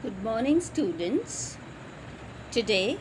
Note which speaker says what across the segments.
Speaker 1: Good morning, students. Today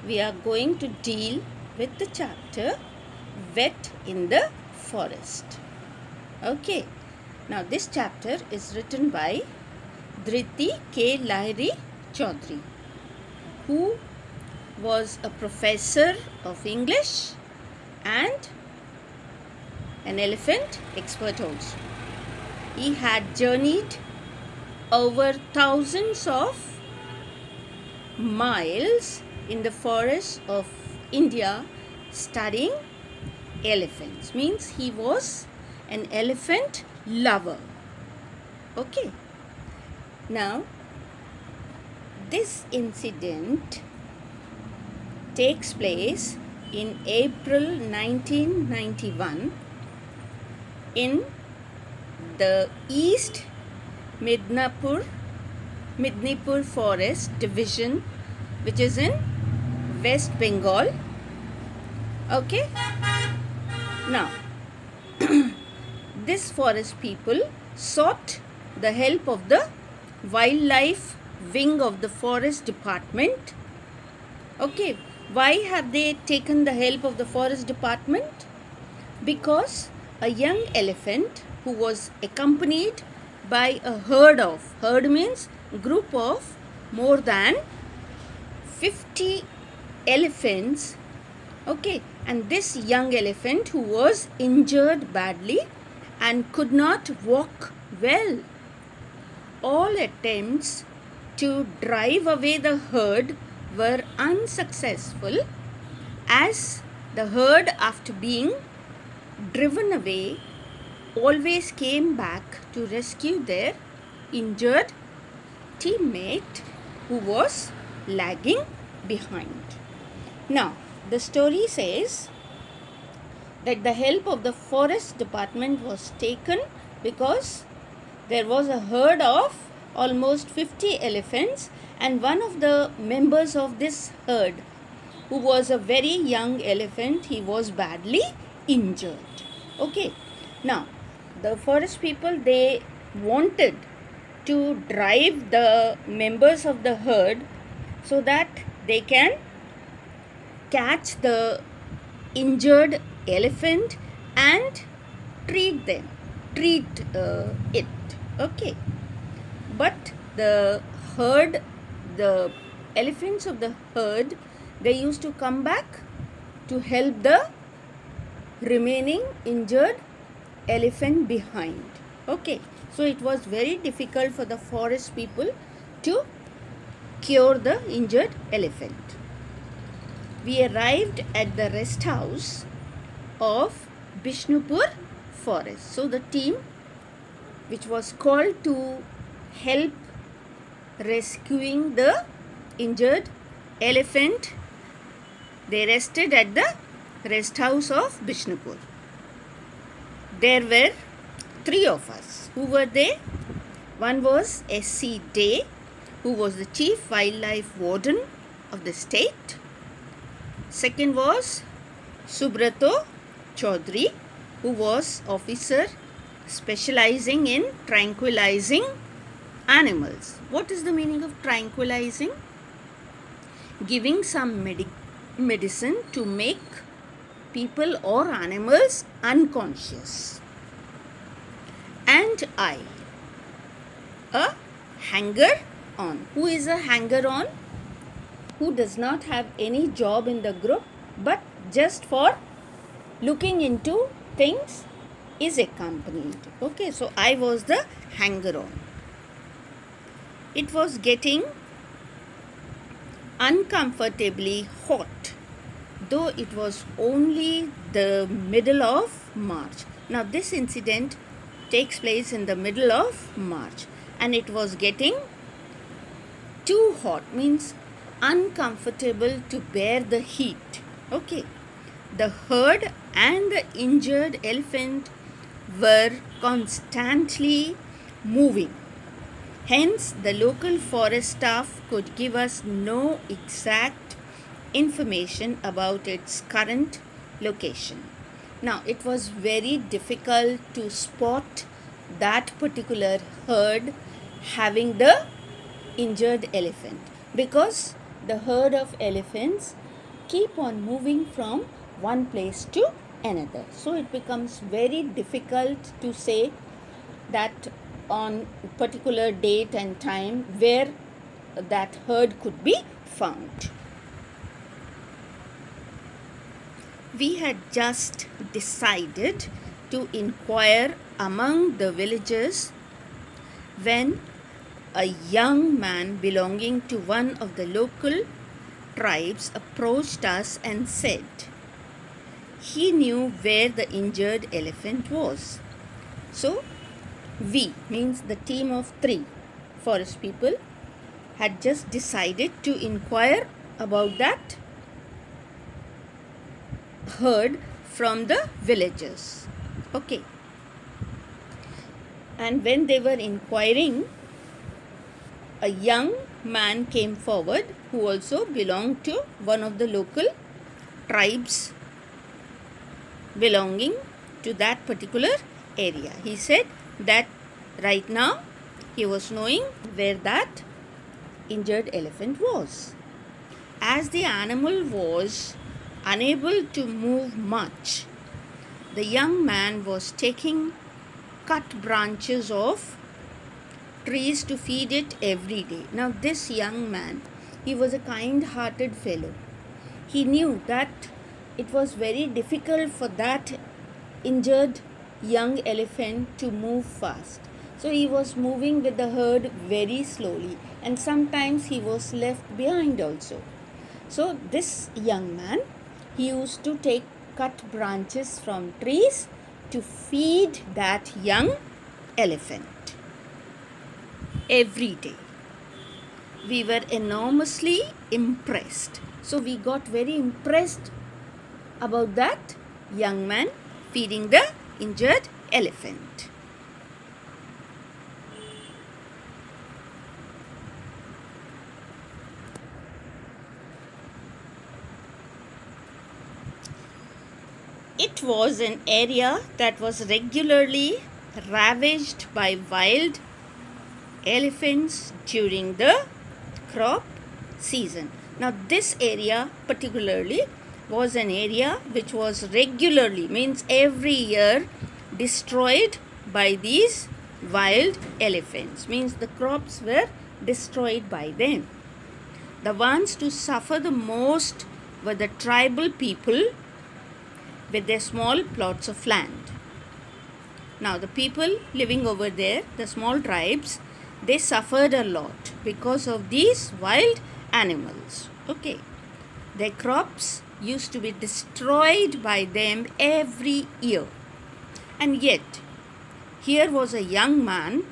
Speaker 1: we are going to deal with the chapter Wet in the Forest. Okay, now this chapter is written by Dhriti K. Lahiri Chaudhary, who was a professor of English and an elephant expert also. He had journeyed over thousands of miles in the forests of India studying elephants. Means he was an elephant lover. Okay. Now, this incident takes place in April 1991 in the East Midnapur Forest Division, which is in West Bengal. Okay. Now, this forest people sought the help of the wildlife wing of the forest department. Okay. Why have they taken the help of the forest department? Because a young elephant who was accompanied by a herd means group of more than 50 elephants. Okay, and this young elephant who was injured badly and could not walk well. All attempts to drive away the herd were unsuccessful, as the herd, after being driven away, always came back to rescue their injured teammate who was lagging behind. Now, the story says that the help of the forest department was taken because there was a herd of almost 50 elephants, and one of the members of this herd, who was a very young elephant, he was badly injured. Okay. Now, the forest people, they wanted to drive the members of the herd so that they can catch the injured elephant and treat it. Okay. But the elephants of the herd, they used to come back to help the remaining injured elephant behind. Okay, so it was very difficult for the forest people to cure the injured elephant. We arrived at the rest house of Bishnupur forest. So the team which was called to help rescuing the injured elephant, they rested at the rest house of Bishnupur. There were 3 of us. Who were they? One was S.C. Day, who was the chief wildlife warden of the state. Second was Subrato Chaudhary, who was officer specializing in tranquilizing animals. What is the meaning of tranquilizing? Giving some medicine to make people or animals unconscious. And I, a hanger-on. Who is a hanger-on? Who does not have any job in the group, but just for looking into things is accompanied. Okay, so I was the hanger-on. It was getting uncomfortably hot, though it was only the middle of March. Now, this incident takes place in the middle of March, and it was getting too hot, means uncomfortable to bear the heat. Okay. The herd and the injured elephant were constantly moving. Hence, the local forest staff could give us no exact information about its current location. Now, it was very difficult to spot that particular herd having the injured elephant, because the herd of elephants keep on moving from one place to another. So it becomes very difficult to say that on particular date and time where that herd could be found. We had just decided to inquire among the villagers when a young man belonging to one of the local tribes approached us and said he knew where the injured elephant was. So we, means the team of 3 forest people, had just decided to inquire about that herd from the villagers. Okay. And when they were inquiring, a young man came forward who also belonged to one of the local tribes belonging to that particular area. He said that right now he was knowing where that injured elephant was. As the animal was unable to move much, the young man was taking cut branches of trees to feed it every day. Now this young man, he was a kind-hearted fellow. He knew that it was very difficult for that injured young elephant to move fast. So he was moving with the herd very slowly, and sometimes he was left behind also. So this young man, he used to take cut branches from trees to feed that young elephant every day. We were enormously impressed. So we got very impressed about that young man feeding the injured elephant. It was an area that was regularly ravaged by wild elephants during the crop season. Now this area particularly was an area which was regularly, means every year, destroyed by these wild elephants, means the crops were destroyed by them. The ones to suffer the most were the tribal people with their small plots of land. Now the people living over there, the small tribes, they suffered a lot because of these wild animals. Okay, their crops used to be destroyed by them every year. And yet, here was a young man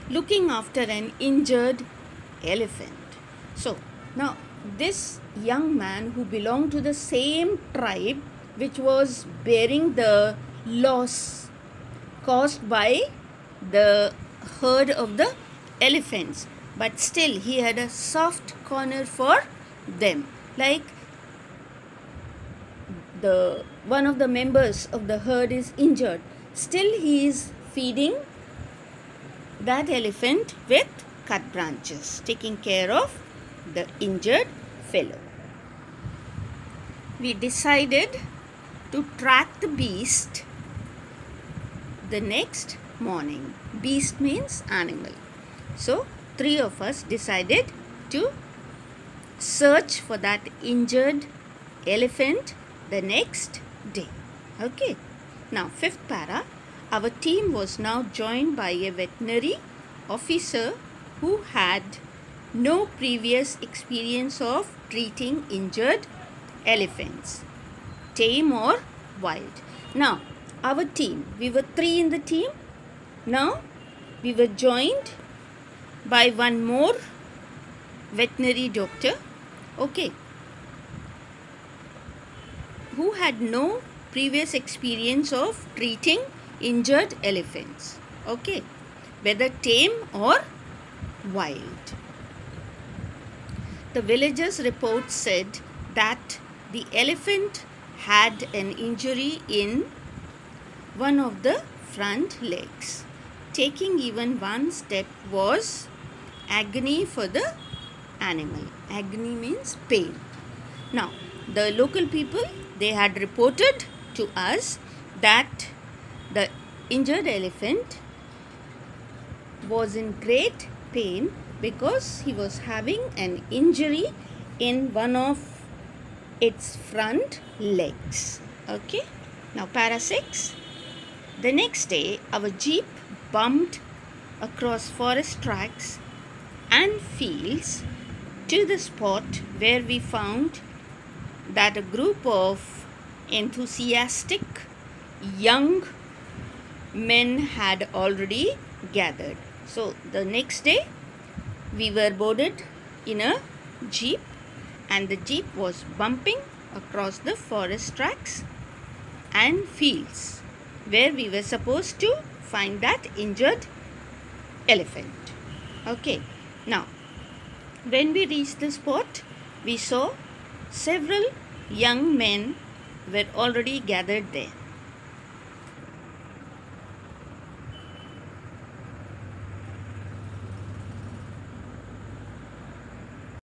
Speaker 1: looking after an injured elephant. So, now this young man who belonged to the same tribe which was bearing the loss caused by the herd of the elephants, but still he had a soft corner for them. Like one of the members of the herd is injured, still he is feeding that elephant with cut branches, taking care of the injured fellow. We decided to track the beast the next morning. Beast means animal. So 3 of us decided to search for that injured elephant the next day. Okay. Now 5th para, our team was now joined by a veterinary officer who had no previous experience of treating injured elephants, tame or wild. Now our team, we were 3 in the team. Now we were joined by one more veterinary doctor, okay, who had no previous experience of treating injured elephants, okay, whether tame or wild. The villagers' report said that the elephant had an injury in one of the front legs. Taking even one step was agony for the animal. Agony means pain. Now, the local people, they had reported to us that the injured elephant was in great pain because he was having an injury in one of its front legs. Okay. Now, para 6. The next day, our jeep bumped across forest tracks and fields to the spot where we found that a group of enthusiastic young men had already gathered. So, the next day, we were boarded in a jeep, and the jeep was bumping across the forest tracks and fields where we were supposed to find that injured elephant. Okay. Now, when we reached the spot, we saw several young men were already gathered there.